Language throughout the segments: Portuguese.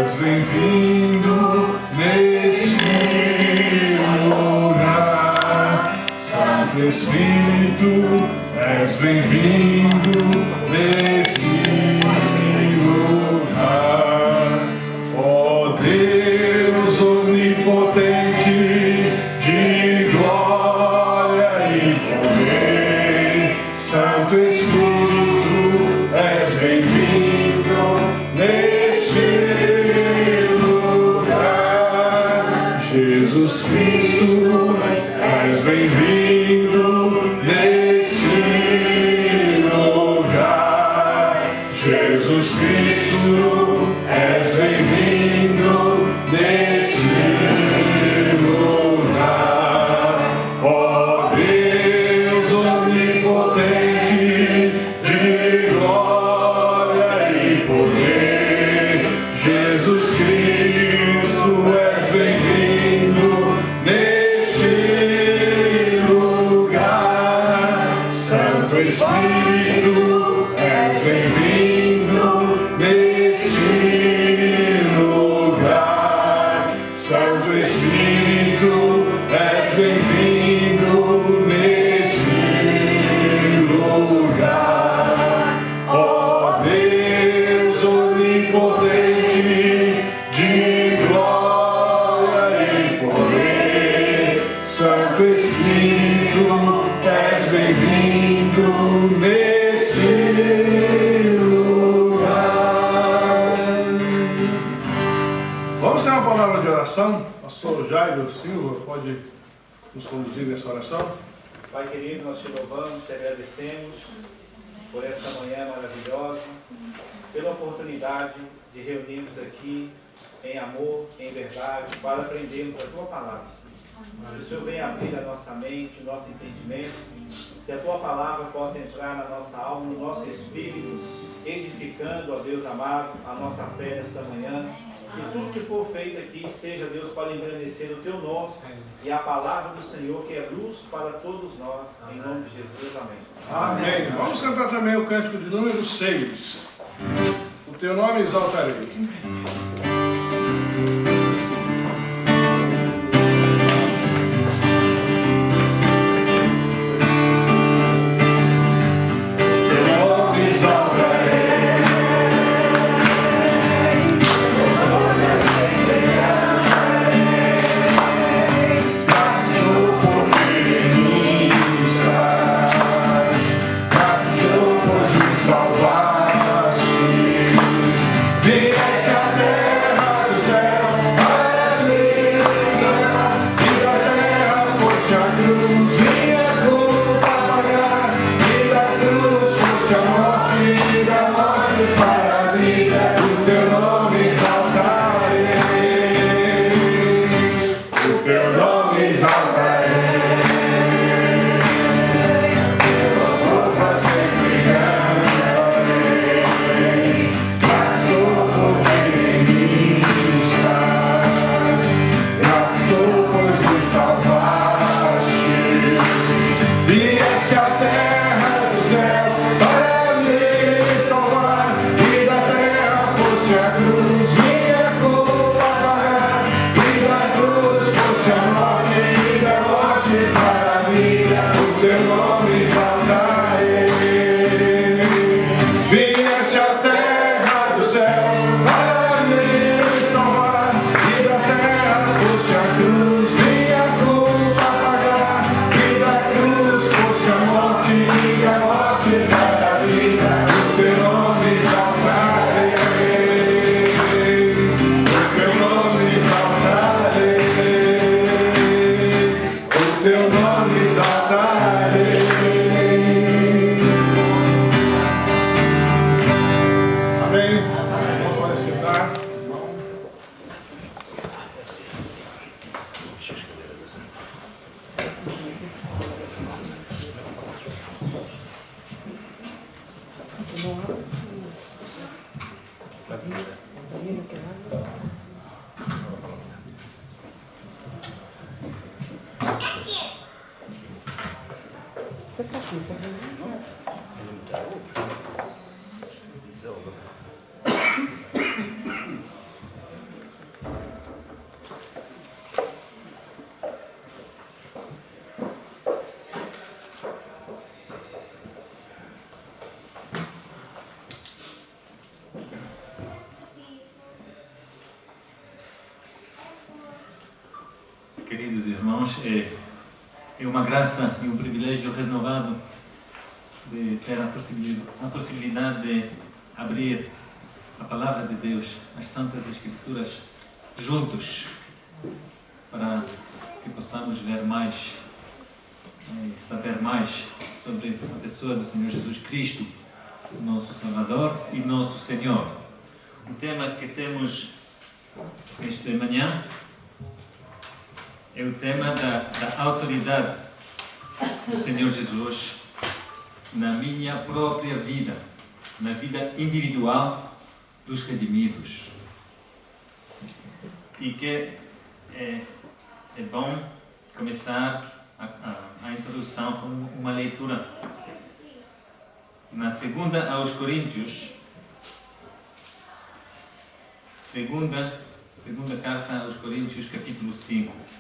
és bem-vindo neste lugar. Santo Espírito, és bem-vindo neste lugar. Ó Deus onipotente, de glória e poder, Santo Espírito, és bem-vindo neste lugar. Jesus Cristo, és bem-vindo neste lugar. Jesus Cristo, és bem-vindo neste lugar. Ó Deus onipotente, de glória e poder, Jesus Cristo, és bem-vindo neste lugar. Santo Espírito, és bem-vindo neste lugar. Santo Espírito, és bem-vindo neste lugar. Ó Deus onipotente, de glória e poder, Santo Espírito, és bem-vindo neste lugar. Vamos ter uma palavra de oração? Pastor Jairo Silva pode nos conduzir nessa oração? Pai querido, nós te louvamos, te agradecemos por essa manhã maravilhosa, pela oportunidade de reunirmos aqui em amor, em verdade, para aprendermos a Tua Palavra. Que o Senhor venha abrir a nossa mente, o nosso entendimento, que a Tua Palavra possa entrar na nossa alma, no nosso espírito, edificando, ó Deus amado, a nossa fé nesta manhã. Que tudo que for feito aqui seja, Deus, para engrandecer o Teu nome e a palavra do Senhor, que é luz para todos nós, em nome de Jesus. Amém. Amém. Vamos cantar também o cântico de número 6. O Teu nome exaltarei. queridos irmãos, é uma graça e um privilégio renovado de ter a possibilidade de abrir a Palavra de Deus, as Santas Escrituras, juntos, para que possamos ver mais e saber mais sobre a pessoa do Senhor Jesus Cristo, nosso Salvador e nosso Senhor. O tema que temos esta manhã é o tema da autoridade do Senhor Jesus na minha própria vida, na vida individual dos redimidos. E que é bom começar a introdução com uma leitura na segunda aos Coríntios, segunda carta aos Coríntios, capítulo 5.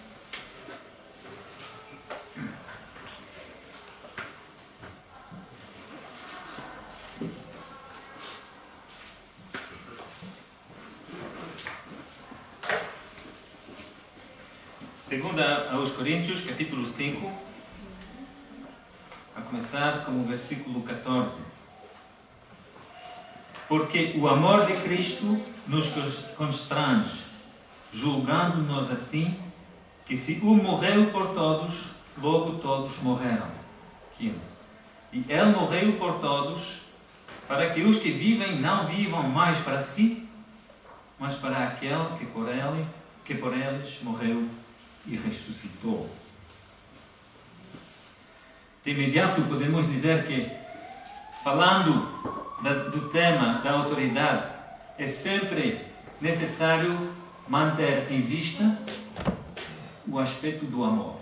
Segunda aos Coríntios, capítulo 5, a começar com o versículo 14. Porque o amor de Cristo nos constrange, julgando-nos assim, que se um morreu por todos, logo todos morreram. 15. E ele morreu por todos, para que os que vivem não vivam mais para si, mas para aquele que por eles morreu e ressuscitou. De imediato podemos dizer que, falando do tema da autoridade, é sempre necessário manter em vista o aspecto do amor.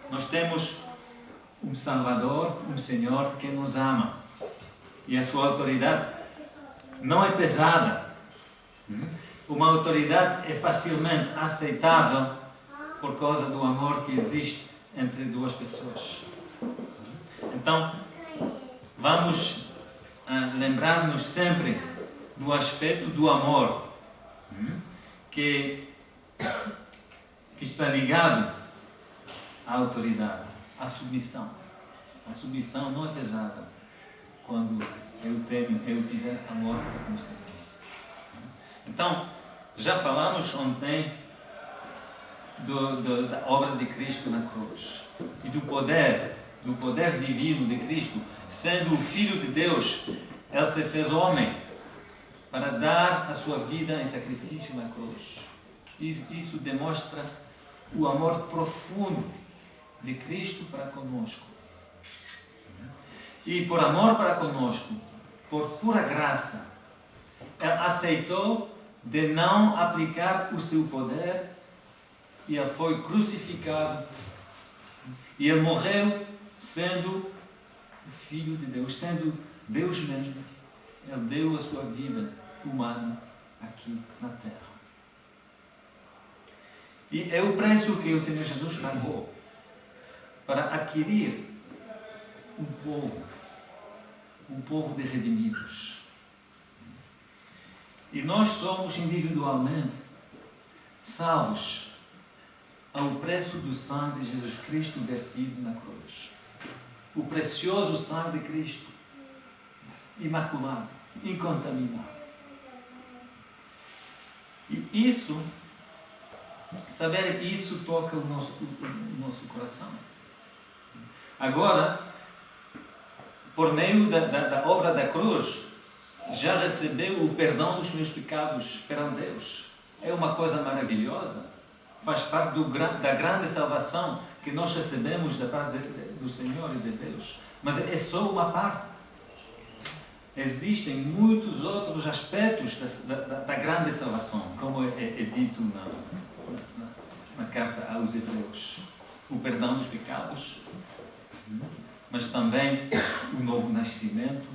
Nós temos um Salvador, um Senhor que nos ama, e a sua autoridade não é pesada. Uma autoridade é facilmente aceitável por causa do amor que existe entre duas pessoas. Então, vamos lembrar-nos sempre do aspecto do amor que está ligado à autoridade, à submissão. A submissão não é pesada quando eu tiver amor para com o Senhor. Então, já falamos ontem da obra de Cristo na cruz e do poder divino de Cristo. Sendo o Filho de Deus, Ele se fez homem para dar a sua vida em sacrifício na cruz. Isso demonstra o amor profundo de Cristo para conosco. E por amor para conosco, por pura graça, Ele aceitou de não aplicar o seu poder e Ele foi crucificado. E Ele morreu sendo o Filho de Deus, sendo Deus mesmo. Ele deu a sua vida humana aqui na terra. E é o preço que o Senhor Jesus pagou para adquirir um povo de redimidos. E nós somos individualmente salvos ao preço do sangue de Jesus Cristo vertido na cruz. O precioso sangue de Cristo, imaculado, incontaminado. E saber isso toca o nosso coração. Agora, por meio da obra da cruz, já recebeu o perdão dos meus pecados perante Deus. É uma coisa maravilhosa. Faz parte da grande salvação que nós recebemos da parte do Senhor e de Deus. Mas é só uma parte. Existem muitos outros aspectos da grande salvação, como é dito na carta aos Hebreus. O perdão dos pecados, mas também o novo nascimento,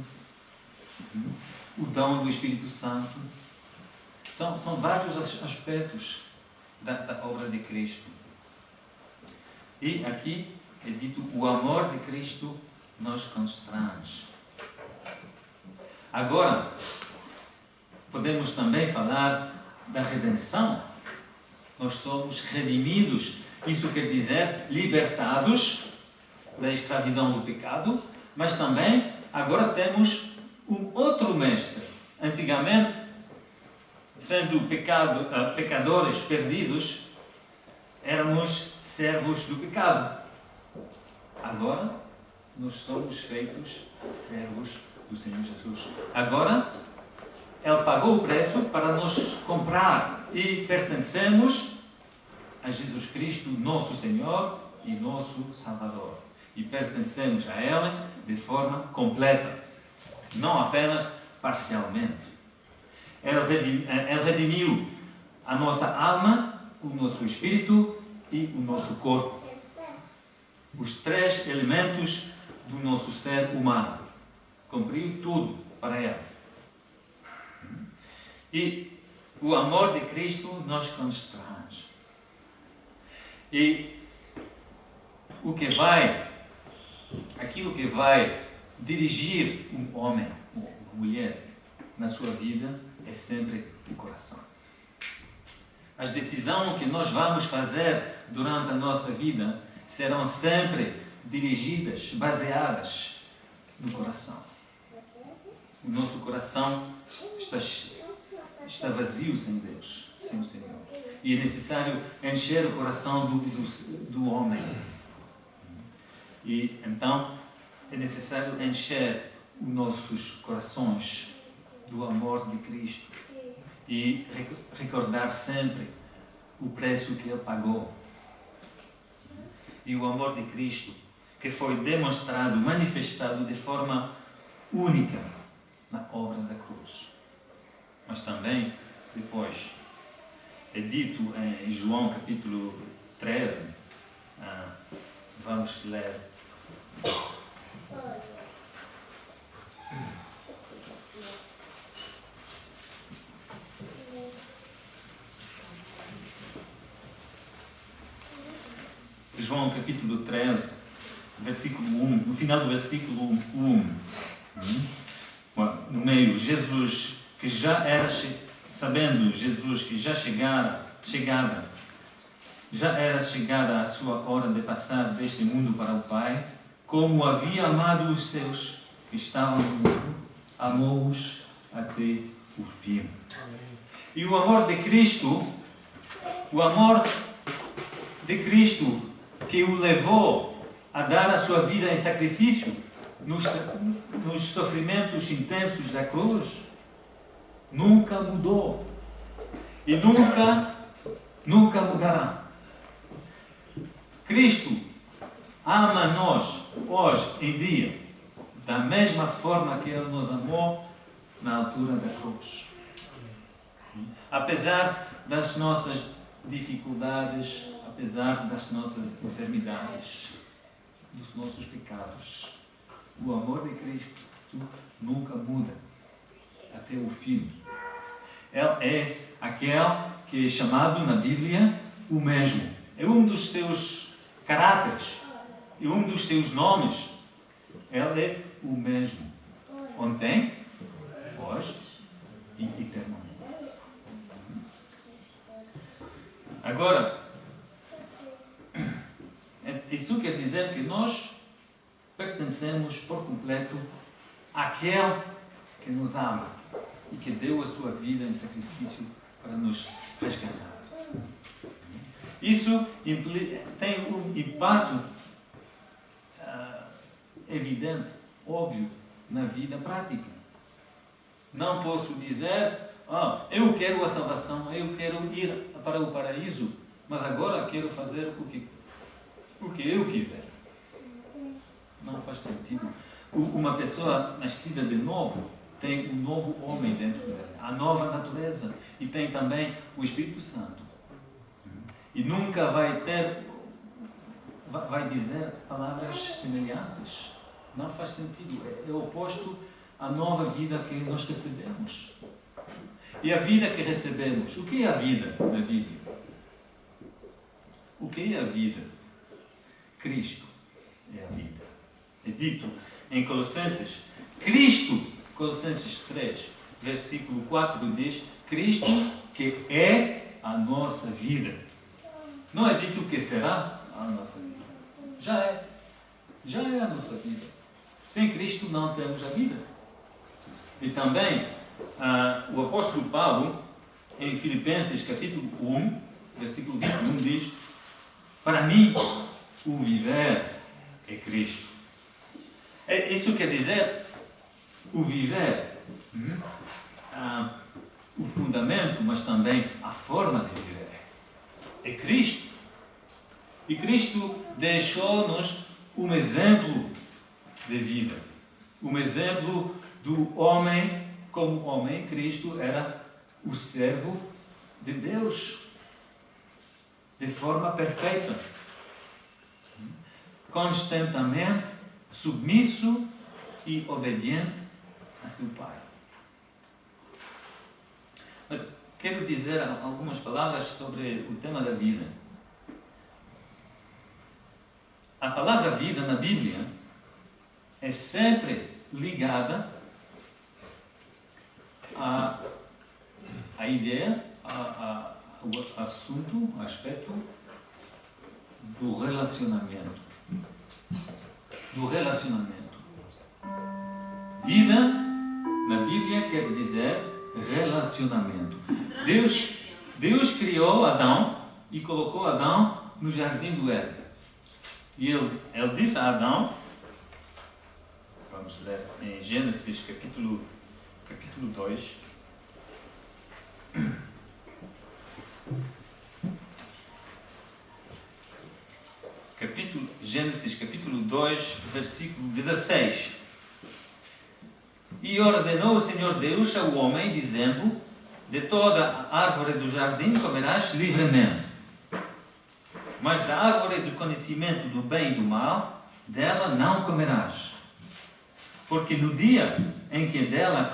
o dom do Espírito Santo. São vários aspectos da obra de Cristo. E aqui é dito: o amor de Cristo nos constrange. Agora, podemos também falar da redenção. nós somos redimidos. Isso quer dizer libertados da escravidão do pecado, mas também agora temos um outro mestre. Antigamente, sendo pecadores perdidos, éramos servos do pecado. Agora, nós somos feitos servos do Senhor Jesus. Agora, Ele pagou o preço para nos comprar e pertencemos a Jesus Cristo, nosso Senhor e nosso Salvador. E pertencemos a Ele de forma completa, não apenas parcialmente. Ele redimiu a nossa alma, o nosso espírito e o nosso corpo. Os 3 elementos do nosso ser humano. Cumpriu tudo para Ele. E o amor de Cristo nos constrange. E aquilo que vai dirigir um homem ou uma mulher na sua vida é sempre o coração. As decisões que nós vamos fazer durante a nossa vida serão sempre dirigidas, baseadas no coração. O nosso coração está vazio sem Deus, sem o Senhor. E é necessário encher o coração do homem. E então é necessário encher os nossos corações do amor de Cristo e recordar sempre o preço que Ele pagou. E o amor de Cristo, que foi demonstrado, manifestado de forma única na obra da cruz. Mas também, depois, é dito em João capítulo 13, vamos ler. João capítulo 13, versículo 1, no final do versículo 1, no meio, Jesus, que já era, sabendo Jesus que já era chegada a sua hora de passar deste mundo para o Pai, como havia amado os seus que estavam no mundo, amou-os até o fim. E o amor de Cristo que o levou a dar a sua vida em sacrifício nos sofrimentos intensos da cruz, nunca mudou e nunca mudará. Cristo ama-nos hoje em dia da mesma forma que Ele nos amou na altura da cruz. Apesar das nossas dificuldades, apesar das nossas enfermidades, dos nossos pecados, o amor de Cristo nunca muda até o fim. Ele é aquele que é chamado na Bíblia o mesmo. É um dos seus caráteres, é um dos seus nomes. Ele é o mesmo. Ontem, hoje e eternamente. Agora, isso quer dizer que nós pertencemos por completo àquele que nos ama e que deu a sua vida em sacrifício para nos resgatar. Isso tem um impacto evidente, óbvio, na vida prática. Não posso dizer, eu quero a salvação, eu quero ir para o paraíso, mas agora quero fazer o que eu quiser. Não faz sentido. Uma pessoa nascida de novo tem um novo homem dentro dela, a nova natureza, e tem também o Espírito Santo. E nunca vai dizer palavras semelhantes. Não faz sentido. É oposto à nova vida que nós recebemos. E a vida que recebemos, o que é a vida na Bíblia? O que é a vida? Cristo é a vida. É dito em Colossenses, Colossenses 3, versículo 4 diz, Cristo que é a nossa vida. Não é dito que será a nossa vida. Já é. Já é a nossa vida. Sem Cristo não temos a vida. E também o apóstolo Paulo, em Filipenses capítulo 1, versículo 21, diz: para mim, o viver é Cristo. Isso quer dizer, o viver, o fundamento, mas também a forma de viver é Cristo. E Cristo deixou-nos um exemplo de vida. Um exemplo do homem, como homem, Cristo era o servo de Deus, de forma perfeita, constantemente submisso e obediente a seu Pai. Mas quero dizer algumas palavras sobre o tema da vida. A palavra vida na Bíblia é sempre ligada à ideia, ao assunto, ao aspecto do relacionamento. Do relacionamento. Vida, na Bíblia, quer dizer relacionamento. Deus criou Adão e colocou Adão no jardim do Éden. E ele disse a Adão, vamos ler em Gênesis capítulo 2, Gênesis capítulo 2, versículo 16. E ordenou o Senhor Deus ao homem, dizendo: de toda a árvore do jardim comerás livremente, mas da árvore do conhecimento do bem e do mal, dela não comerás. Porque no dia em que dela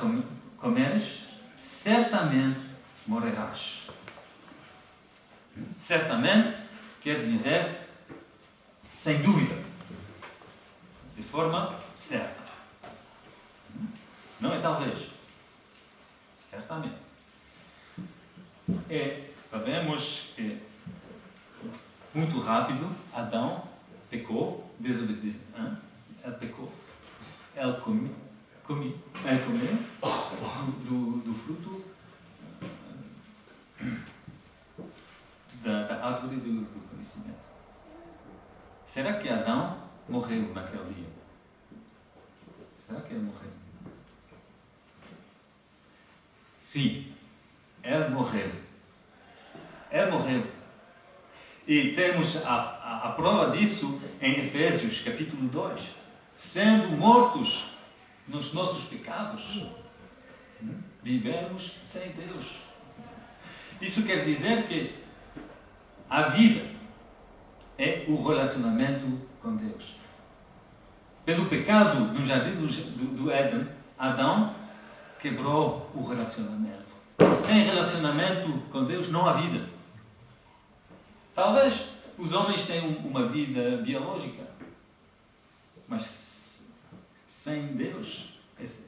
comeres, certamente morrerás. Certamente quer dizer sem dúvida, de forma certa. Não é talvez, certamente. Sabemos que muito rápido Adão pecou, desobedeceu. Ele pecou. Ele comeu do fruto da árvore do conhecimento. Será que Adão morreu naquele dia? Será que ele morreu? Sim, ele morreu. Ele morreu. E temos a prova disso em Efésios capítulo 2. Sendo mortos nos nossos pecados, vivemos sem Deus. Isso quer dizer que a vida é o relacionamento com Deus. Pelo pecado no jardim do Éden, Adão quebrou o relacionamento. E sem relacionamento com Deus não há vida. Talvez os homens tenham uma vida biológica, mas sem Deus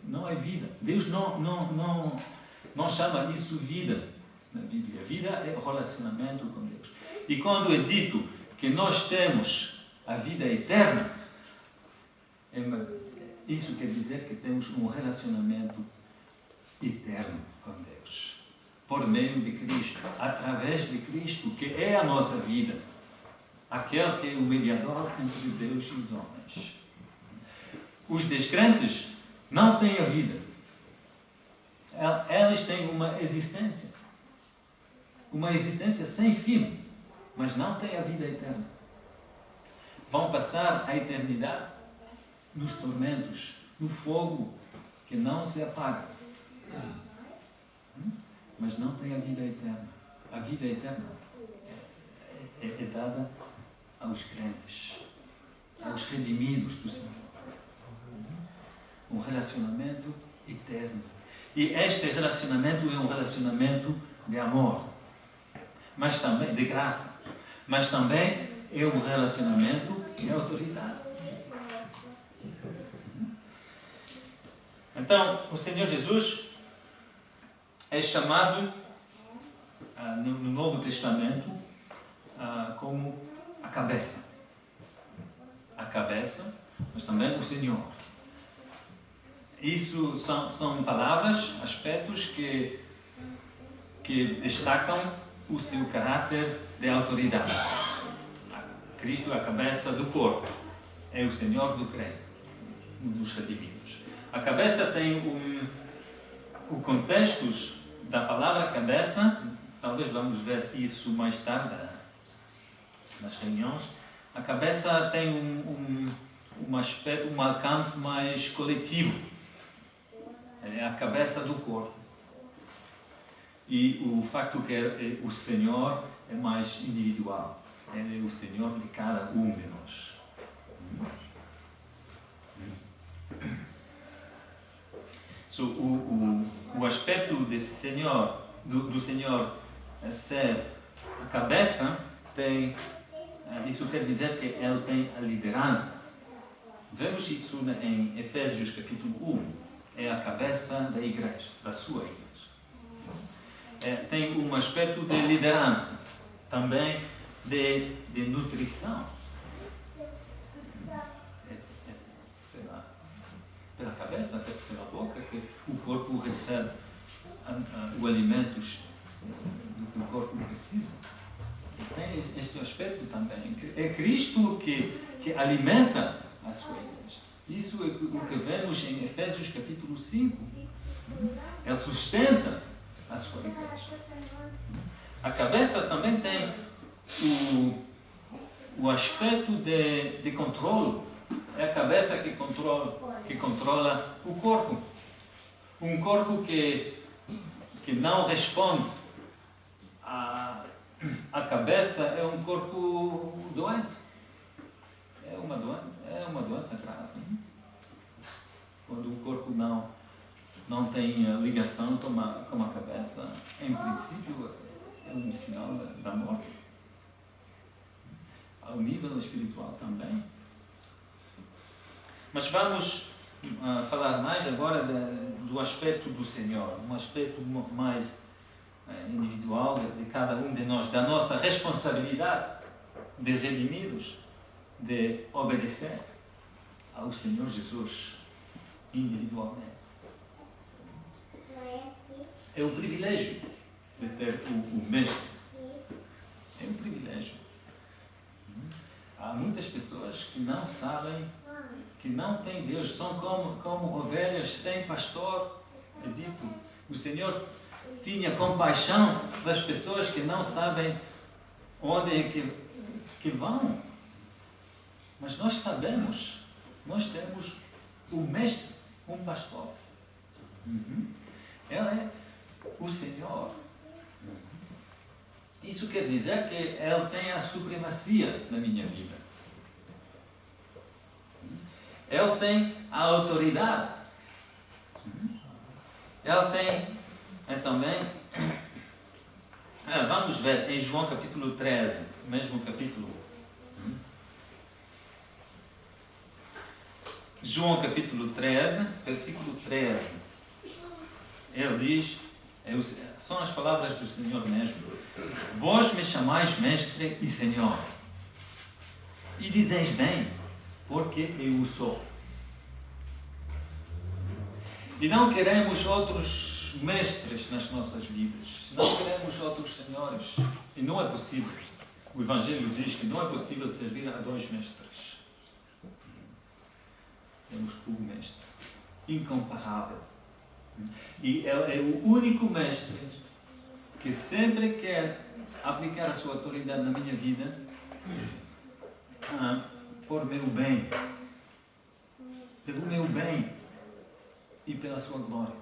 não é vida. Deus não chama isso vida na Bíblia. Vida é o relacionamento com Deus. E quando é dito que nós temos a vida eterna, isso quer dizer que temos um relacionamento eterno com Deus. Por meio de Cristo, através de Cristo, que é a nossa vida. Aquele que é o mediador entre Deus e os homens. Os descrentes não têm a vida. Eles têm uma existência. Uma existência sem fim. Mas não têm a vida eterna. Vão passar a eternidade nos tormentos, no fogo que não se apaga. Mas não têm a vida eterna. A vida eterna é dada aos crentes, aos redimidos do Senhor. Um relacionamento eterno. E este relacionamento é um relacionamento de amor, mas também de graça, mas também é um relacionamento de autoridade. Então, o Senhor Jesus é chamado no Novo Testamento com como a cabeça. A cabeça, mas também o Senhor. Isso são palavras, aspectos que destacam o seu caráter de autoridade. Cristo é a cabeça do corpo, é o Senhor do crente, dos redimidos. A cabeça tem o contexto da palavra cabeça, talvez vamos ver isso mais tarde nas reuniões. A cabeça tem um aspecto, um alcance mais coletivo. É a cabeça do corpo. E o facto que o Senhor é mais individual. Ele é o Senhor de cada um de nós. So, o aspecto desse Senhor, do Senhor ser a cabeça, tem, isso quer dizer que Ele tem a liderança. Vemos isso em Efésios capítulo 1. É a cabeça da igreja, da sua igreja. Tem um aspecto de liderança, também de nutrição. Pela cabeça, até pela boca, que o corpo recebe os alimentos do que o corpo precisa. E tem este aspecto também. É Cristo que alimenta a sua igreja. Isso é o que vemos em Efésios capítulo 5. Ele sustenta a sua igreja. A cabeça também tem o aspecto de controle. É a cabeça que controla o corpo. Um corpo que não responde à cabeça é um corpo doente. É uma doença grave. Quando o corpo não tem ligação com a cabeça, em princípio é um sinal da morte. Ao nível espiritual também. Mas vamos falar mais agora do aspecto do Senhor, um aspecto mais individual de cada um de nós, da nossa responsabilidade de redimidos, de obedecer ao Senhor Jesus individualmente. É um privilégio de ter o Mestre. É um privilégio. Há muitas pessoas que não sabem, que não têm Deus, são como ovelhas sem pastor. É dito, o Senhor tinha compaixão das pessoas que não sabem onde é que vão. Mas nós sabemos, nós temos o Mestre, um pastor. Ele é o Senhor. Isso quer dizer que Ele tem a supremacia na minha vida. Ele tem a autoridade. Ele tem também... vamos ver em João capítulo 13, mesmo capítulo. João capítulo 13, versículo 13. Ele diz, são as palavras do Senhor mesmo. Vós me chamais Mestre e Senhor. E dizeis bem, porque eu o sou. E não queremos outros mestres nas nossas vidas. Não queremos outros senhores. E não é possível. O Evangelho diz que não é possível servir a dois mestres. Temos um mestre incomparável. E ele é o único mestre que sempre quer aplicar a sua autoridade na minha vida por meu bem, pelo meu bem e pela sua glória.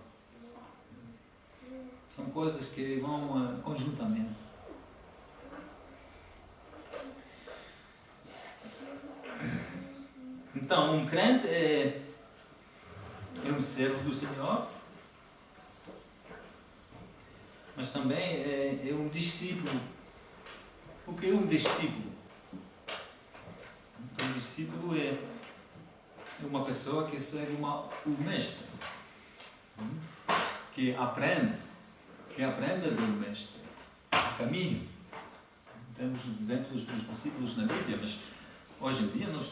São coisas que vão conjuntamente. Então, um crente é um servo do Senhor, mas também é um discípulo. O que é um discípulo? Um discípulo é uma pessoa que segue o mestre, que aprende do mestre, o caminho temos os exemplos dos discípulos na Bíblia, mas hoje em dia nós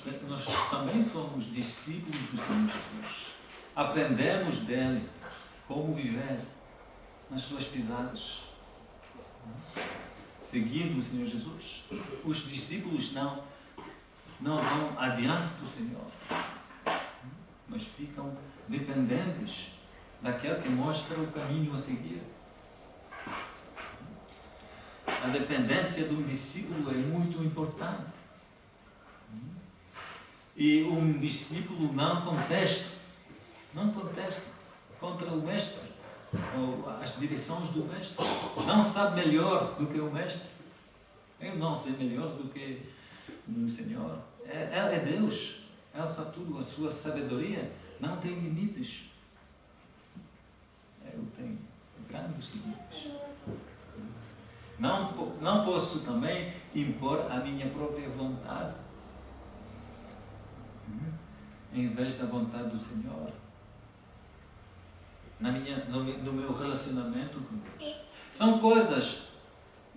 também somos discípulos do Senhor Jesus. Aprendemos dele como viver nas suas pisadas, seguindo o Senhor Jesus. Os discípulos não vão adiante do Senhor, mas ficam dependentes daquele que mostra o caminho a seguir. A dependência de um discípulo é muito importante. E um discípulo não contesta contra o mestre, ou as direções do mestre. Não sabe melhor do que o mestre. Eu não sei melhor do que o Senhor. Ele é Deus. Ele sabe tudo. A sua sabedoria não tem limites. Eu tenho grandes limites. Não posso também impor a minha própria vontade em vez da vontade do Senhor no meu relacionamento com Deus. São coisas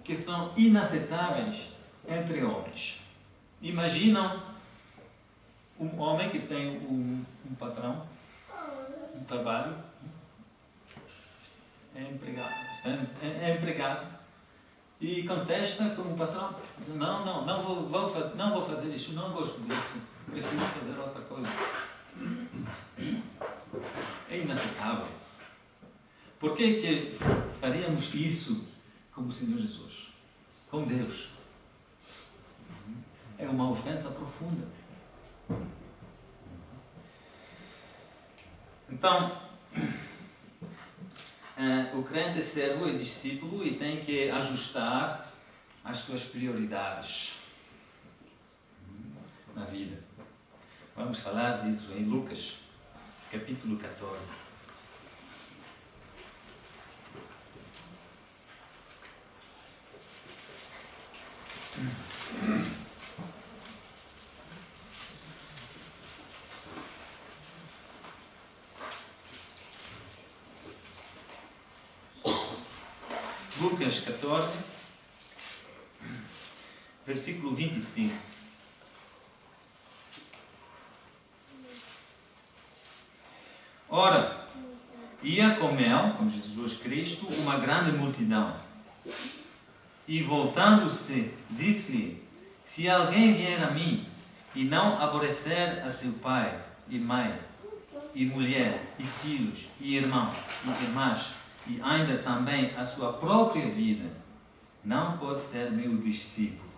que são inaceitáveis entre homens. Imaginam um homem que tem um patrão, um trabalho, é empregado e contesta com o patrão. Diz, não vou fazer isso, não gosto disso, prefiro fazer outra coisa. É inaceitável. Por que faríamos isso com o Senhor Jesus? Com Deus? É uma ofensa profunda. Então, o crente é servo e discípulo e tem que ajustar as suas prioridades na vida. Vamos falar disso em Lucas, capítulo 14. Lucas 14, versículo 25. Ora, ia com ele, com Jesus Cristo, uma grande multidão. E voltando-se, disse-lhe: se alguém vier a mim e não aborrecer a seu pai e mãe, e mulher, e filhos, e irmãos, e irmãs, e ainda também a sua própria vida, não pode ser meu discípulo.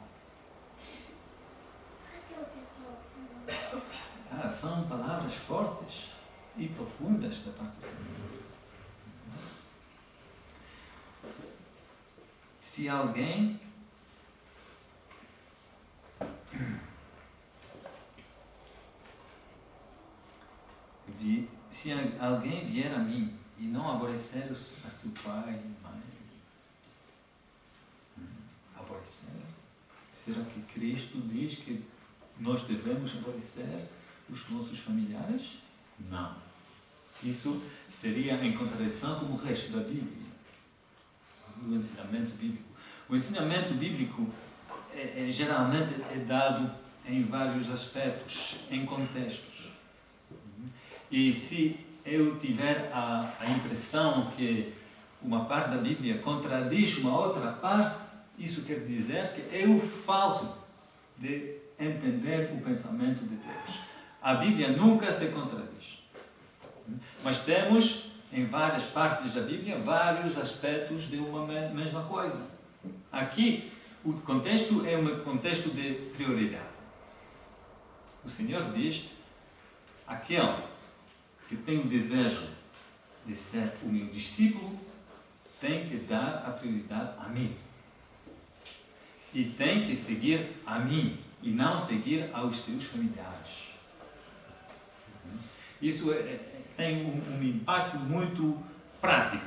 São palavras fortes e profundas da parte do Senhor. Se alguém vier a mim e não aborrecer a seu pai e mãe, aborrecer? Será que Cristo diz que nós devemos aborrecer os nossos familiares? Não. Isso seria em contradição com o resto da Bíblia, do ensinamento bíblico. O ensinamento bíblico geralmente é dado em vários aspectos, em contextos. E se eu tiver a impressão que uma parte da Bíblia contradiz uma outra parte, isso quer dizer que eu falto de entender o pensamento de Deus. A Bíblia nunca se contradiz. Mas temos, em várias partes da Bíblia, vários aspectos de uma mesma coisa. Aqui, o contexto é um contexto de prioridade. O Senhor diz: aquele que tem o desejo de ser o meu discípulo tem que dar a prioridade a mim. E tem que seguir a mim e não seguir aos seus familiares. Isso tem um impacto muito prático.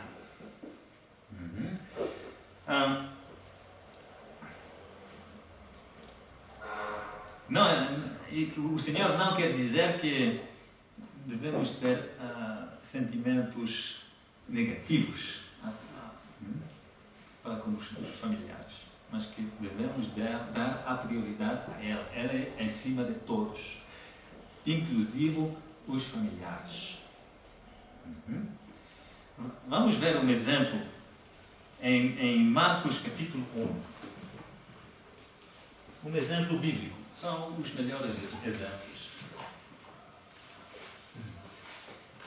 O Senhor não quer dizer que devemos ter sentimentos negativos para com os familiares. mas que devemos dar a prioridade a ela. Ela é acima de todos, inclusive os familiares. Vamos ver um exemplo em Marcos capítulo 1. Um exemplo bíblico. São os melhores exemplos.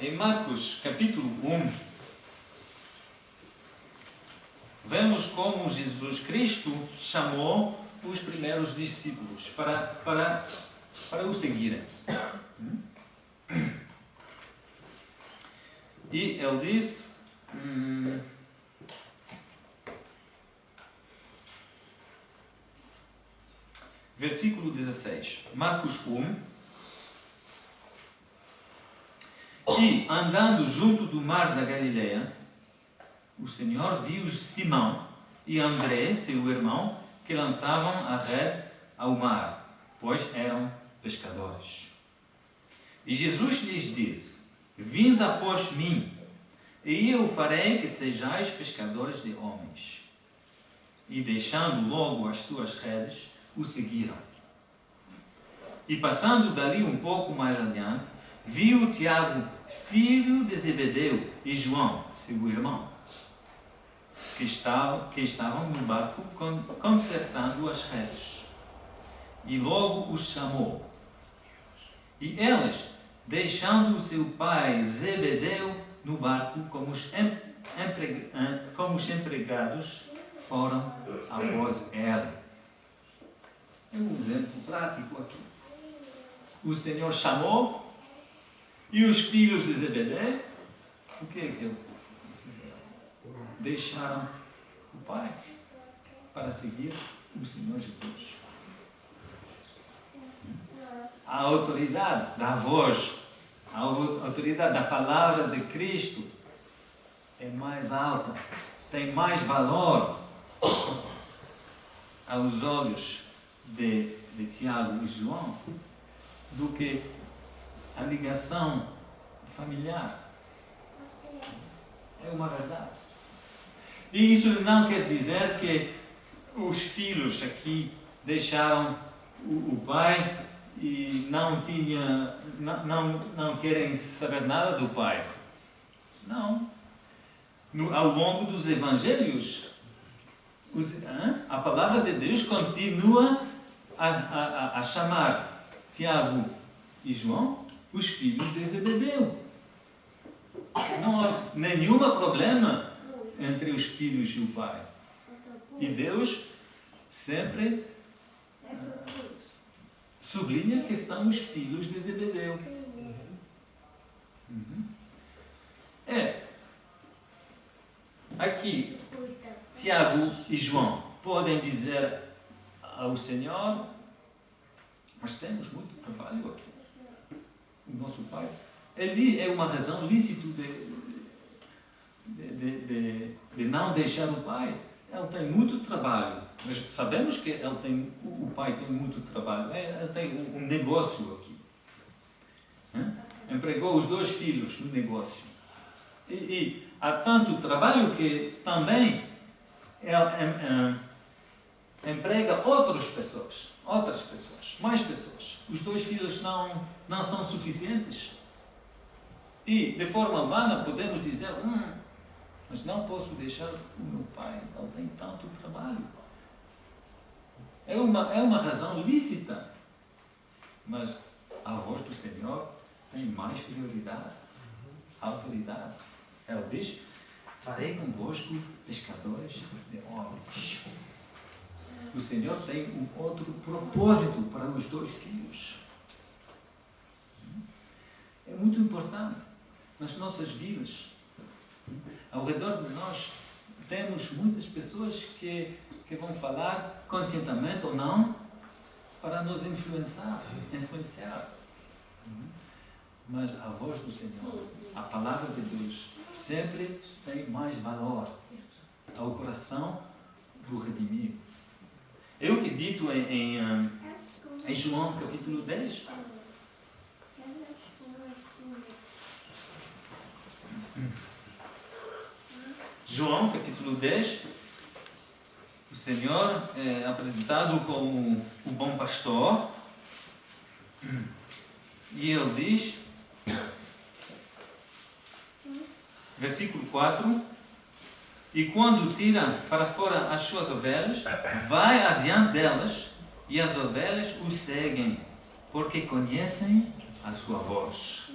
Em Marcos capítulo 1, vemos como Jesus Cristo chamou os primeiros discípulos para o seguirem. E ele disse, versículo 16, Marcos 1, e andando junto do mar da Galileia, o Senhor viu Simão e André, seu irmão, que lançavam a rede ao mar, pois eram pescadores. E Jesus lhes disse, vinde após mim, e eu farei que sejais pescadores de homens. E deixando logo as suas redes, o seguiram. E passando dali um pouco mais adiante, viu Tiago, filho de Zebedeu, e João, seu irmão, que estavam no barco consertando as redes. E logo os chamou. E eles, deixando o seu pai Zebedeu no barco como os empregados, foram após ele. É um exemplo prático aqui. O Senhor chamou e os filhos de Zebedeu, o que é que eles fizeram? Deixaram o pai para seguir o Senhor Jesus. A autoridade da voz, a autoridade da palavra de Cristo é mais alta, tem mais valor aos olhos de Tiago e João do que a ligação familiar. É uma verdade. E isso não quer dizer que os filhos aqui deixaram o pai e não querem saber nada do pai. Não. Ao longo dos evangelhos, a palavra de Deus continua a chamar Tiago e João os filhos de Zebedeu. Não há nenhum problema entre os filhos e o pai. E Deus sempre sublinha que são os filhos de Zebedeu. Aqui, Tiago e João podem dizer ao Senhor, mas temos muito trabalho aqui. O nosso pai. Ele é uma razão lícita de não deixar o pai. Ele tem muito trabalho. Mas sabemos que o pai tem muito trabalho. Ele tem um negócio aqui. Empregou os 2 filhos no negócio. E há tanto trabalho que também ele emprega outras pessoas, mais pessoas. Os 2 filhos não são suficientes. E, de forma humana, podemos dizer, mas não posso deixar o meu pai, ele tem tanto trabalho. É uma razão lícita, mas a voz do Senhor tem mais prioridade, autoridade. Ele diz, farei convosco pescadores de homens. O Senhor tem um outro propósito para os 2 filhos. É muito importante nas nossas vidas. Ao redor de nós temos muitas pessoas que vão falar conscientemente ou não para nos influenciar. Mas a voz do Senhor, a palavra de Deus, sempre tem mais valor ao coração do redimido. É o que é dito em João capítulo 10. João capítulo 10, o Senhor é apresentado como o bom pastor. E ele diz, versículo 4, e quando tira para fora as suas ovelhas, vai adiante delas, e as ovelhas o seguem, porque conhecem a sua voz.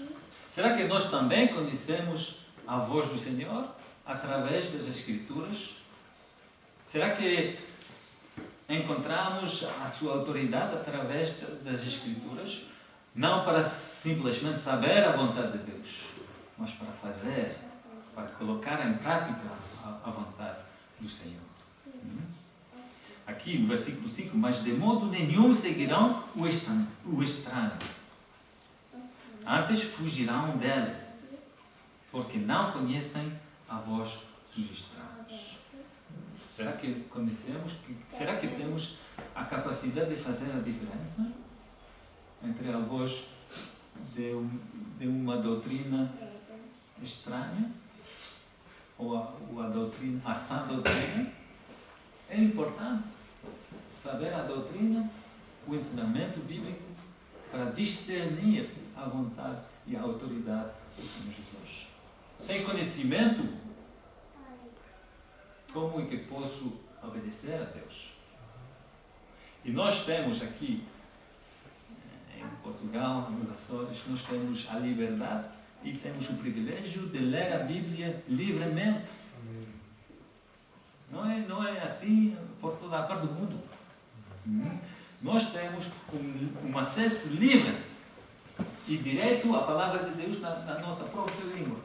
Será que nós também conhecemos a voz do Senhor através das Escrituras? Será que encontramos a sua autoridade através das Escrituras? Não para simplesmente saber a vontade de Deus, mas para fazer, para colocar em prática a vontade do Senhor. Aqui no versículo 5, mas de modo nenhum seguirão o estranho. Antes fugirão dele, porque não conhecem a voz dos estranhos. Será que conhecemos? Será que temos a capacidade de fazer a diferença entre a voz de uma doutrina estranha ou a sã doutrina? É importante saber a doutrina, o ensinamento bíblico, para discernir a vontade e a autoridade do Senhor Jesus. Sem conhecimento, como é que posso obedecer a Deus? E nós temos aqui, em Portugal, nos Açores, nós temos a liberdade e temos o privilégio de ler a Bíblia livremente. Não é assim por toda a parte do mundo. Nós temos um acesso livre e direto à palavra de Deus na nossa própria língua.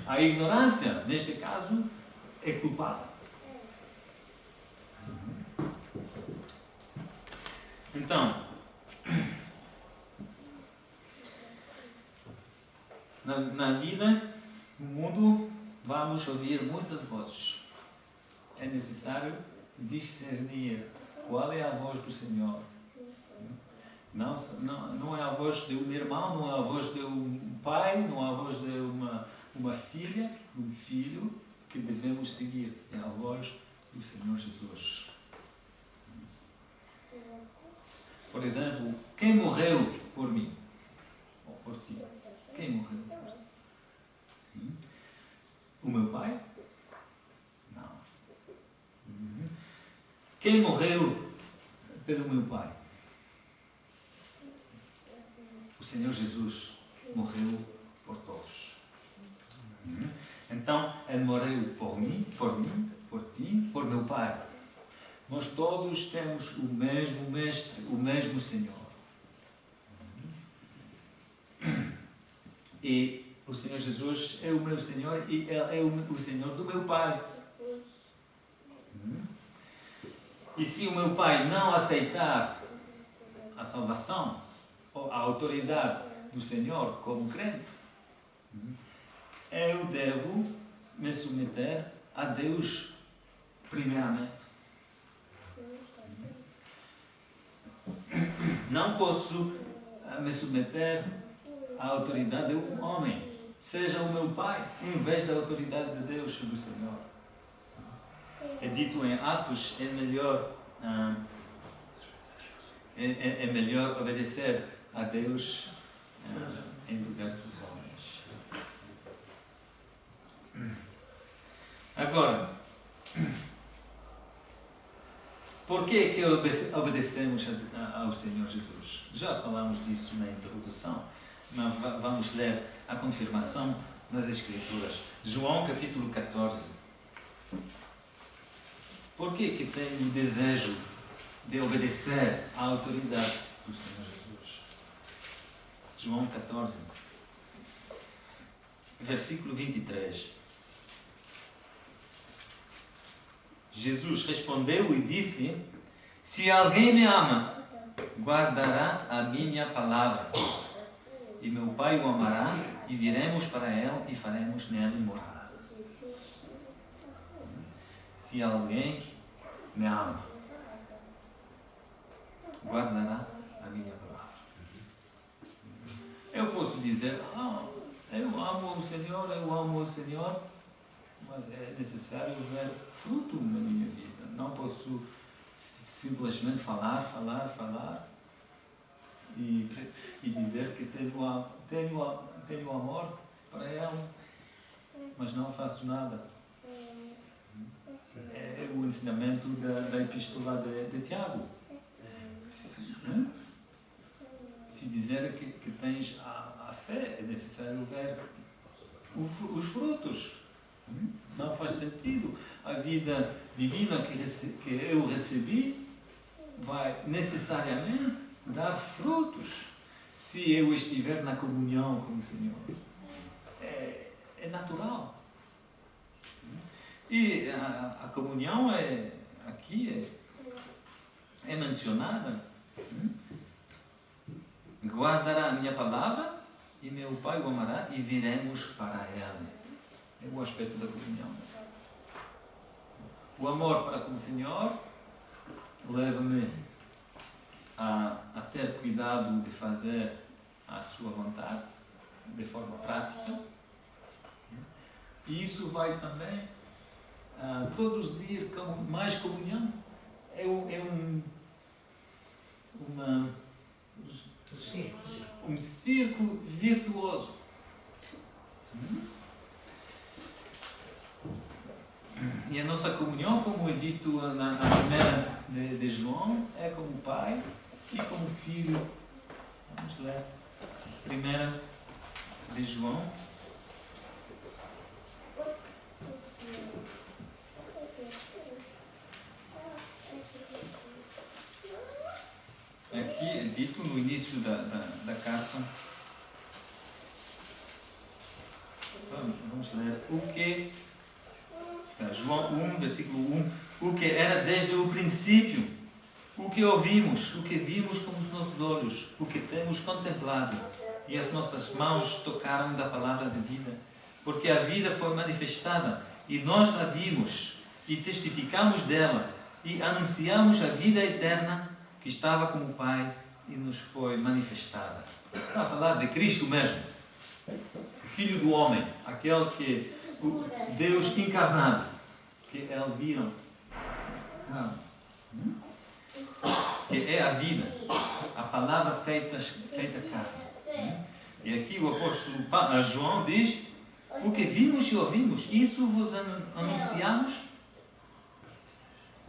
A ignorância, neste caso, é culpada. Então, na vida, no mundo, vamos ouvir muitas vozes. É necessário discernir qual é a voz do Senhor. Não é a voz de um irmão, não é a voz de um pai, não é a voz de uma filha, um filho que devemos seguir. É a voz do Senhor Jesus. Por exemplo, quem morreu por mim? Ou por ti? Quem morreu por ti? O meu pai? Não. Quem morreu pelo meu pai? O Senhor Jesus morreu por todos. Então, Ele morreu por mim, por ti, por meu pai. Nós todos temos o mesmo Mestre, o mesmo Senhor. E o Senhor Jesus é o meu Senhor e Ele é o Senhor do meu Pai. E se o meu Pai não aceitar a salvação ou a autoridade do Senhor como crente, eu devo me submeter a Deus primeiramente. Não posso me submeter à autoridade de um homem, seja o meu pai, em vez da autoridade de Deus do Senhor. É dito em Atos, é melhor obedecer a Deus em lugar dos homens. Agora, por que obedecemos ao Senhor Jesus? Já falamos disso na introdução, mas vamos ler a confirmação nas Escrituras. João capítulo 14. Por que tenho o desejo de obedecer à autoridade do Senhor Jesus? João 14, versículo 23. Jesus respondeu e disse: se alguém me ama, guardará a minha palavra, e meu Pai o amará, e viremos para ele e faremos nele morada. Se alguém me ama, guardará a minha palavra. Eu posso dizer: eu amo o Senhor, mas é necessário ver fruto na minha vida. Não posso simplesmente falar e dizer que tenho amor para ela, mas não faço nada. É o ensinamento da epístola de Tiago. Se dizer que tens a fé, é necessário ver os frutos. Não faz sentido. A vida divina que eu recebi vai necessariamente dar frutos se eu estiver na comunhão com o Senhor. É natural. E a comunhão aqui é mencionada. Guardará a minha palavra e meu Pai o amará e viremos para Ele. É o aspecto da comunhão. O amor para com o Senhor leva-me a ter cuidado de fazer a sua vontade de forma prática. E isso vai também produzir mais comunhão. Um círculo virtuoso. E a nossa comunhão, como é dito na primeira de João, é como Pai e como Filho. Vamos ler. Primeira de João. Aqui é dito no início da carta. Vamos ler o que João 1, versículo 1, o que era desde o princípio, o que ouvimos, o que vimos com os nossos olhos, o que temos contemplado, e as nossas mãos tocaram da palavra de vida, porque a vida foi manifestada, e nós a vimos, e testificamos dela, e anunciamos a vida eterna que estava com o Pai e nos foi manifestada. Está a falar de Cristo mesmo, o Filho do Homem, aquele que o Deus encarnado, que eles viram, que é a vida, a palavra feita carne. E aqui o apóstolo João diz: o que vimos e ouvimos, isso vos anunciamos.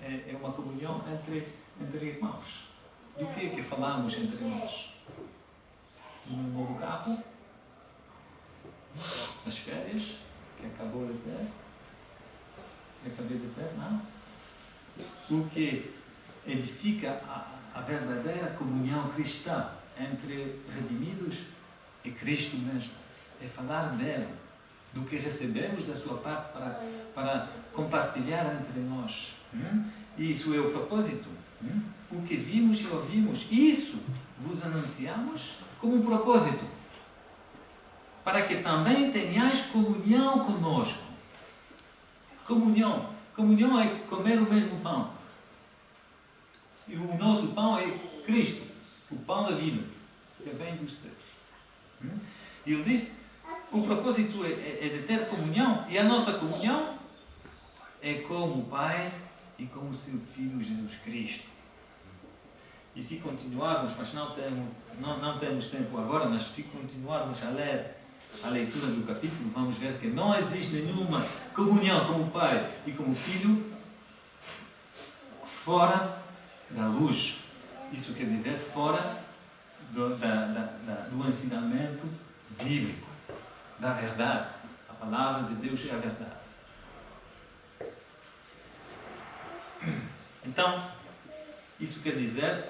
É uma comunhão entre irmãos. Do que falamos entre nós? Um novo carro? As férias? Que acabei de ter, não? O que edifica a verdadeira comunhão cristã entre redimidos é Cristo mesmo. É falar dele, do que recebemos da sua parte para compartilhar entre nós. Isso é o propósito. O que vimos e ouvimos, isso vos anunciamos como um propósito, para que também tenhais comunhão conosco. Comunhão é comer o mesmo pão. E o nosso pão é Cristo, o pão da vida, que vem dos céus. E ele diz, o propósito é de ter comunhão, e a nossa comunhão é com o Pai e com o seu Filho Jesus Cristo. E se continuarmos, mas não temos tempo agora, mas se continuarmos a ler a leitura do capítulo, vamos ver que não existe nenhuma comunhão com o Pai e com o Filho fora da luz. Isso quer dizer fora do ensinamento bíblico, da verdade. A palavra de Deus é a verdade. Então, isso quer dizer,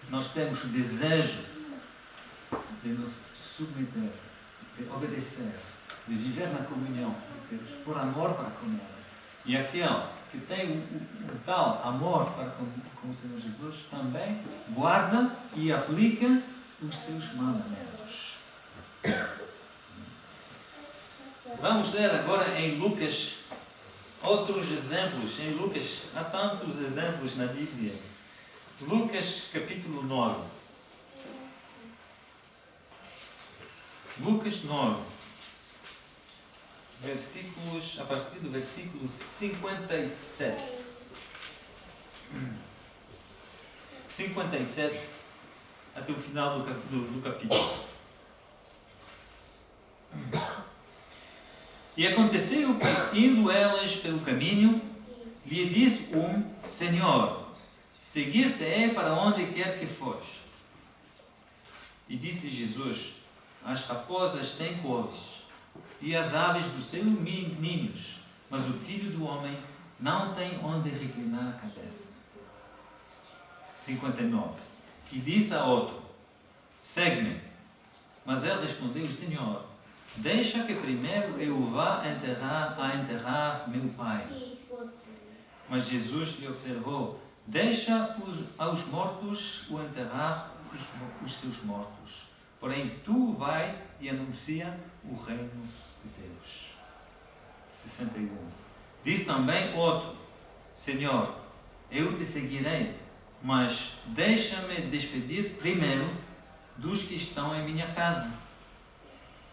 nós temos o desejo de nos submeter, de obedecer, de viver na comunhão de Deus, por amor para com Ele. E aquele que tem um tal amor para com o Senhor Jesus, também guarda e aplica os seus mandamentos. Vamos ler agora em Lucas outros exemplos. Em Lucas, há tantos exemplos na Bíblia. Lucas capítulo 9. Lucas 9. versículos, a partir do versículo 57. 57 até o final do capítulo. E aconteceu que, indo elas pelo caminho, lhe disse Senhor, seguir-te-ei para onde quer que fores. E disse Jesus, as raposas têm coves, e as aves dos seus ninhos, mas o Filho do Homem não tem onde reclinar a cabeça. 59. E disse a outro, segue-me. Mas ele respondeu, Senhor, deixa que primeiro eu vá enterrar meu pai. Mas Jesus lhe observou, deixa aos mortos o enterrar os seus mortos. Porém, tu vai e anuncia o reino de Deus. 61. Diz também outro, Senhor, eu te seguirei, mas deixa-me despedir primeiro dos que estão em minha casa.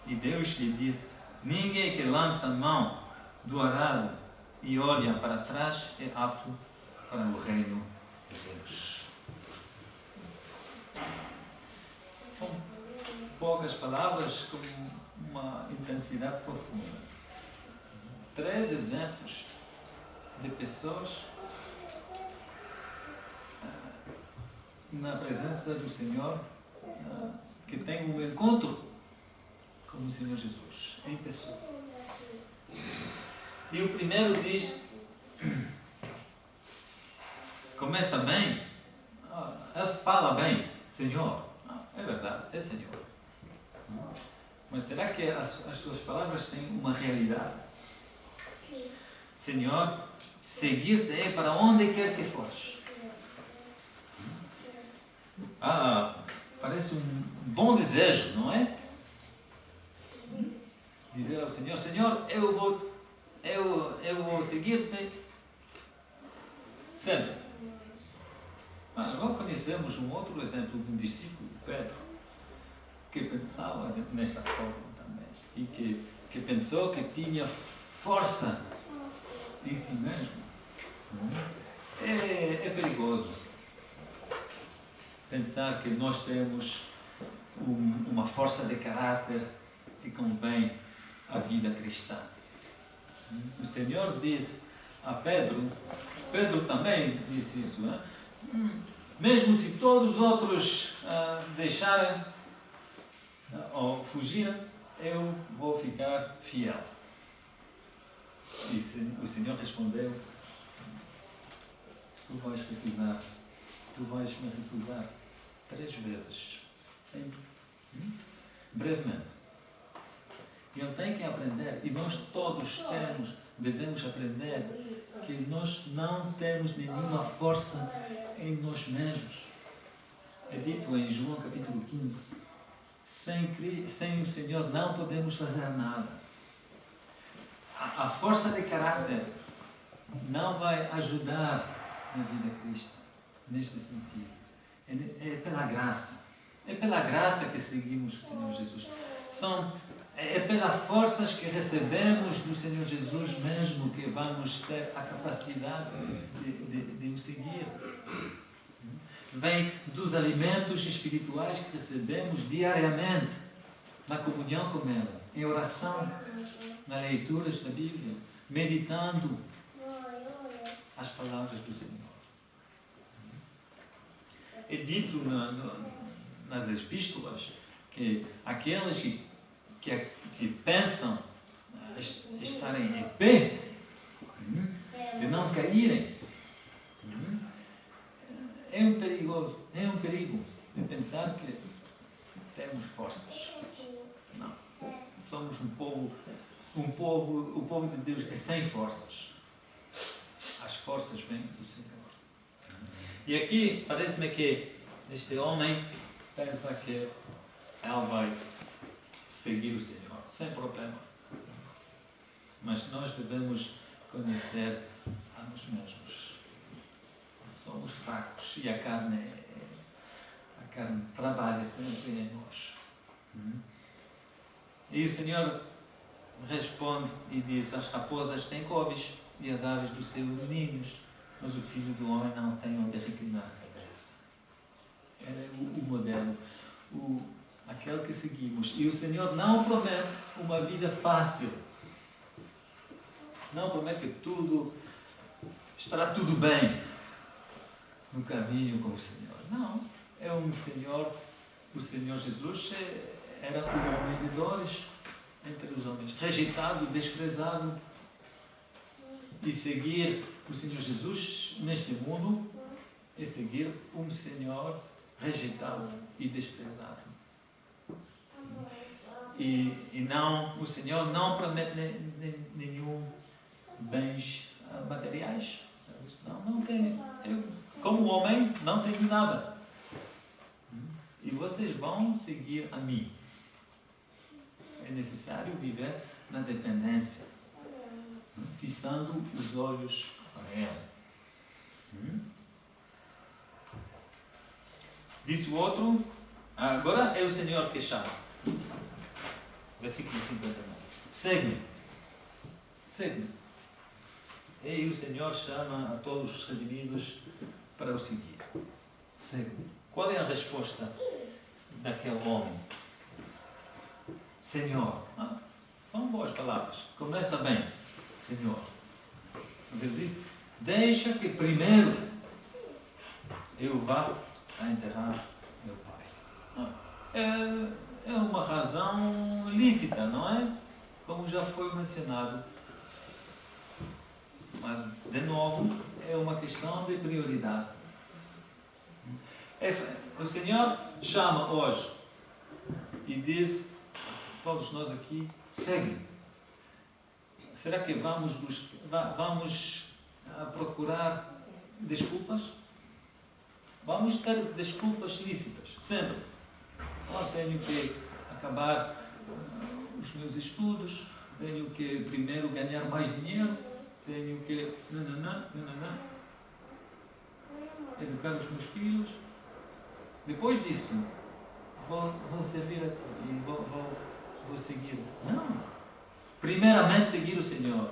E Deus lhe disse, ninguém que lança a mão do arado e olha para trás é apto para o reino de Deus. São poucas palavras com uma intensidade profunda. 3 exemplos de pessoas na presença do Senhor que têm um encontro com o Senhor Jesus em pessoa. E o primeiro diz, começa bem, fala bem, Senhor. É verdade, é Senhor. Mas será que as suas palavras têm uma realidade? Senhor, seguir-te para onde quer que fores. Parece um bom desejo, não é? Dizer ao Senhor, Senhor, eu vou seguir-te sempre. Agora conhecemos um outro exemplo de um discípulo, Pedro, que pensava nesta forma também e que pensou que tinha força em si mesmo. É perigoso pensar que nós temos uma força de caráter que convém à vida cristã. O Senhor disse a Pedro também disse isso, mesmo se todos os outros deixarem ou fugirem, eu vou ficar fiel. E o Senhor respondeu, tu vais me recusar 3 vezes. Brevemente. Ele tem que aprender, e nós todos devemos aprender que nós não temos nenhuma força em nós mesmos. É dito em João capítulo 15, sem o Senhor não podemos fazer nada. A força de caráter não vai ajudar na vida cristã, neste sentido. É pela graça. É pela graça que seguimos o Senhor Jesus. É pelas forças que recebemos do Senhor Jesus mesmo que vamos ter a capacidade de o seguir. Vem dos alimentos espirituais que recebemos diariamente, na comunhão com Ele, em oração, na leitura da Bíblia, meditando as palavras do Senhor. É dito nas epístolas que aqueles que pensam estarem em pé, de não caírem, é um perigo de pensar que temos forças. Não. Somos o povo de Deus é sem forças. As forças vêm do Senhor. E aqui parece-me que este homem pensa que ele vai seguir o Senhor, sem problema. Mas nós devemos conhecer a nós mesmos. Somos fracos e a carne trabalha sempre em nós. E o Senhor responde e diz: as raposas têm coves e as aves do céu ninhos, mas o Filho do Homem não tem onde reclinar a cabeça. É o modelo, aquele que seguimos. E o Senhor não promete uma vida fácil. Não promete que estará tudo bem no caminho com o Senhor. Não. É o Senhor Jesus era um homem de dores entre os homens, rejeitado, desprezado. E seguir o Senhor Jesus neste mundo é seguir um Senhor rejeitado e desprezado. E não, o Senhor não promete nenhum bens materiais. Não tem. Eu, como homem, não tenho nada. E vocês vão seguir a mim. É necessário viver na dependência, fixando os olhos para Ele. Disse o outro, agora é o Senhor que chama. Versículo 59. Segue-me. Segue-me. E o Senhor chama a todos os redimidos para o seguir. Segue-me. Qual é a resposta daquele homem? Senhor. São boas palavras. Começa bem. Senhor. Mas ele diz: deixa que primeiro eu vá a enterrar meu pai. É uma razão lícita, não é? Como já foi mencionado. Mas, de novo, é uma questão de prioridade. O Senhor chama hoje e diz: todos nós aqui, segue. Será que vamos procurar desculpas? Vamos ter desculpas lícitas, sempre. Tenho que acabar os meus estudos, tenho que primeiro ganhar mais dinheiro, tenho que educar os meus filhos. Depois disso, vou servir a ti e vou seguir. Não. Primeiramente seguir o Senhor.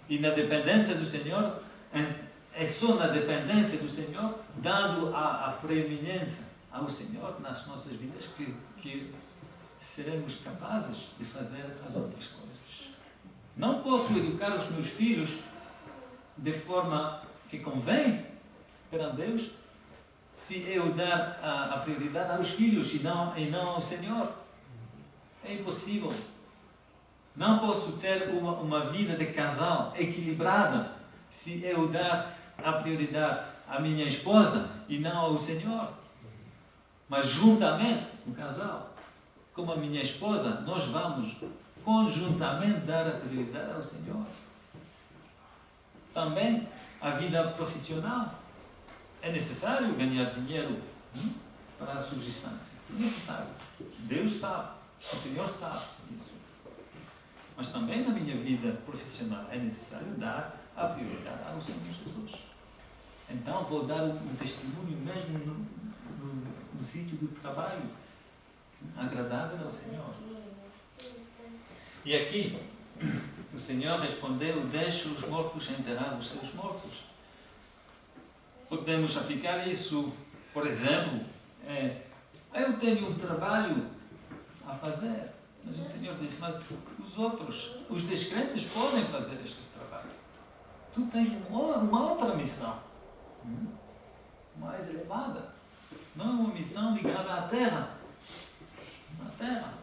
E na dependência do Senhor, é só na dependência do Senhor, dando a preeminência ao Senhor nas nossas vidas, que seremos capazes de fazer as outras coisas. Não posso educar os meus filhos de forma que convém perante Deus, se eu dar a prioridade aos filhos e não ao Senhor. É impossível. Não posso ter uma vida de casal equilibrada se eu dar a prioridade à minha esposa e não ao Senhor. Mas juntamente, o casal, como a minha esposa, nós vamos conjuntamente dar a prioridade ao Senhor. Também a vida profissional. É necessário ganhar dinheiro para a subsistência. É necessário. Deus sabe. O Senhor sabe isso. Mas também na minha vida profissional é necessário dar a prioridade ao Senhor Jesus. Então vou dar um testemunho mesmo no sítio do trabalho, agradável ao Senhor. E aqui o Senhor respondeu: deixa os mortos enterrar os seus mortos. Podemos aplicar isso, por exemplo, eu tenho um trabalho a fazer, mas o Senhor diz: mas os outros, os descrentes podem fazer este trabalho. Tu tens uma outra missão, mais elevada, não uma missão ligada à terra. Na terra.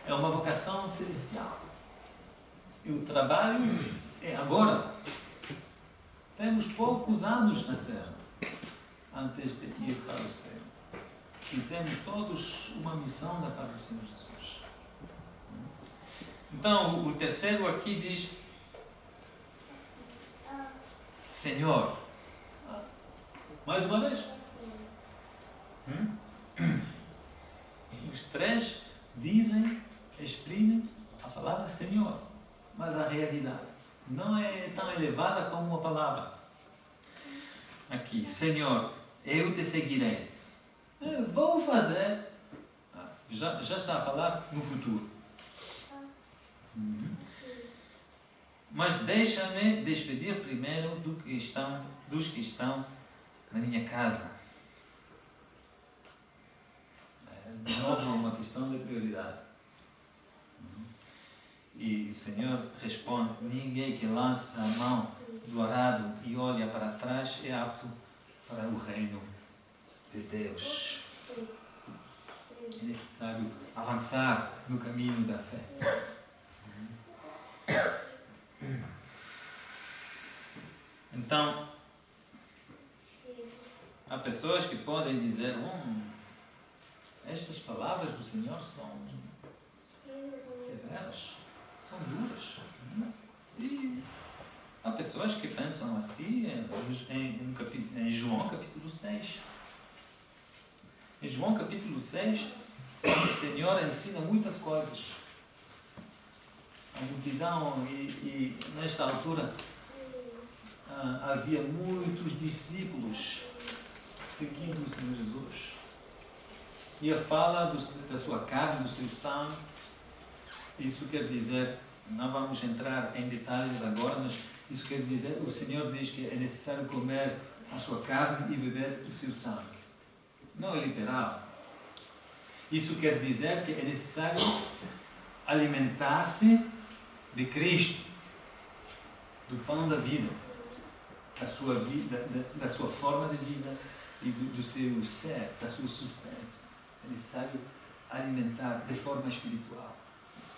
É uma vocação celestial. E o trabalho é agora. Temos poucos anos na terra antes de ir para o céu. E temos todos uma missão da parte do Senhor Jesus. Então, o terceiro aqui diz: Senhor. Mais uma vez. Os três exprimem a palavra Senhor, mas a realidade não é tão elevada como uma palavra. Aqui, Senhor, eu te seguirei. Vou fazer. Já está a falar no futuro. Mas deixa-me despedir primeiro dos que estão na minha casa. De novo, uma questão de prioridade. E o Senhor responde: ninguém que lança a mão do arado e olha para trás é apto para o reino de Deus. É necessário avançar no caminho da fé. Então, há pessoas que podem dizer: estas palavras do Senhor são severas, são duras. E há pessoas que pensam assim em João capítulo 6. Em João capítulo 6, o Senhor ensina muitas coisas. A multidão, e nesta altura havia muitos discípulos seguindo o Senhor Jesus. E a fala da sua carne, do seu sangue. Isso quer dizer, não vamos entrar em detalhes agora, mas isso quer dizer, o Senhor diz que é necessário comer a sua carne e beber o seu sangue. Não é literal. Isso quer dizer que é necessário alimentar-se de Cristo, do pão da vida, da sua vida, da sua forma de vida e do seu ser, da sua substância. É necessário alimentar de forma espiritual.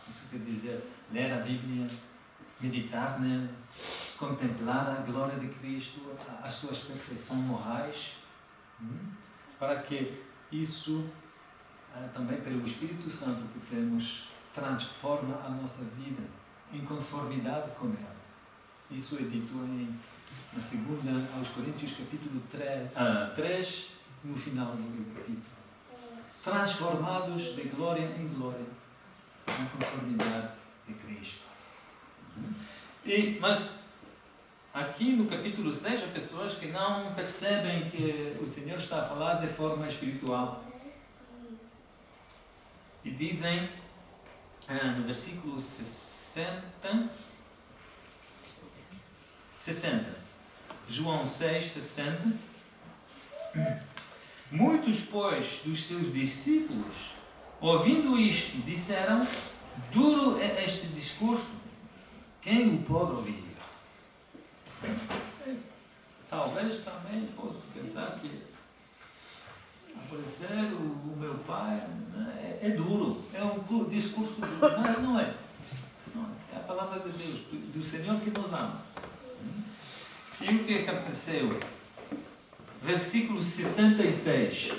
Isso quer dizer ler a Bíblia, meditar nela, contemplar a glória de Cristo, as suas perfeições morais, para que isso, também pelo Espírito Santo que temos, transforma a nossa vida em conformidade com ela. Isso é dito na segunda aos Coríntios, capítulo 3, no final do capítulo. Transformados de glória em glória, na conformidade de Cristo. Mas aqui no capítulo 6, há pessoas que não percebem que o Senhor está a falar de forma espiritual. E dizem, no versículo 60, João 6, 60, muitos, pois, dos seus discípulos, ouvindo isto, disseram: duro é este discurso, quem o pode ouvir? Talvez também posso pensar que aparecer o meu pai é duro, é um discurso duro, mas não é. É a palavra de Deus, do Senhor que nos ama. E o que aconteceu? Versículo 66.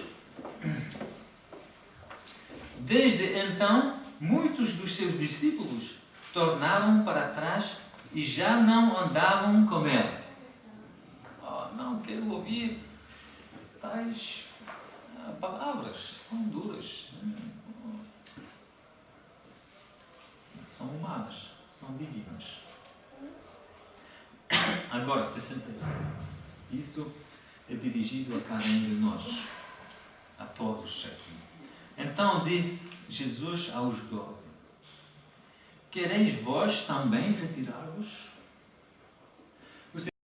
Desde então, muitos dos seus discípulos tornaram para trás e já não andavam com ele. Não quero ouvir tais palavras, são duras, são humanas, são divinas. Agora, 67. Isso é dirigido a cada um de nós, a todos aqui. Então disse Jesus aos 12: quereis vós também retirar-vos?